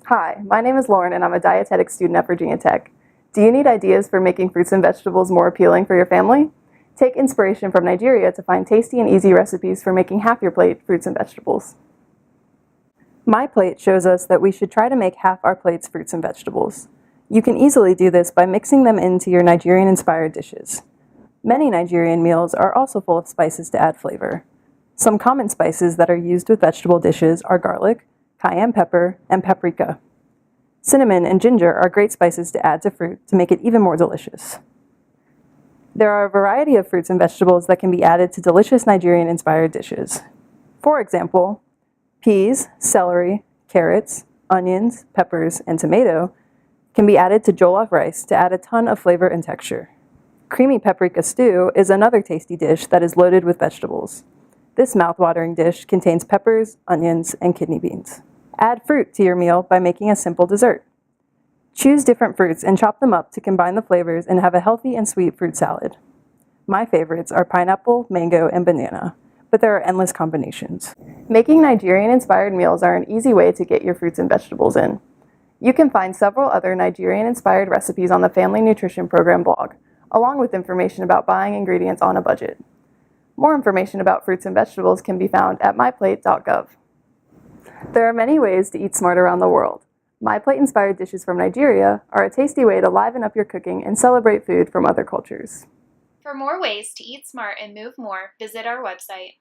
Hi, my name is Lauren and I'm a dietetics student at Virginia Tech. Do you need ideas for making fruits and vegetables more appealing for your family? Take inspiration from Nigeria to find tasty and easy recipes for making half your plate fruits and vegetables. My Plate shows us that we should try to make half our plates fruits and vegetables. You can easily do this by mixing them into your Nigerian-inspired dishes. Many Nigerian meals are also full of spices to add flavor. Some common spices that are used with vegetable dishes are garlic, cayenne pepper, and paprika. Cinnamon and ginger are great spices to add to fruit to make it even more delicious. There are a variety of fruits and vegetables that can be added to delicious Nigerian-inspired dishes. For example, peas, celery, carrots, onions, peppers, and tomato can be added to jollof rice to add a ton of flavor and texture. Creamy paprika stew is another tasty dish that is loaded with vegetables. This mouth-watering dish contains peppers, onions, and kidney beans. Add fruit to your meal by making a simple dessert. Choose different fruits and chop them up to combine the flavors and have a healthy and sweet fruit salad. My favorites are pineapple, mango, and banana, but there are endless combinations. Making Nigerian-inspired meals are an easy way to get your fruits and vegetables in. You can find several other Nigerian-inspired recipes on the Family Nutrition Program blog, along with information about buying ingredients on a budget. More information about fruits and vegetables can be found at myplate.gov. There are many ways to eat smart around the world. MyPlate-Inspired dishes from Nigeria are a tasty way to liven up your cooking and celebrate food from other cultures. For more ways to eat smart and move more, visit our website.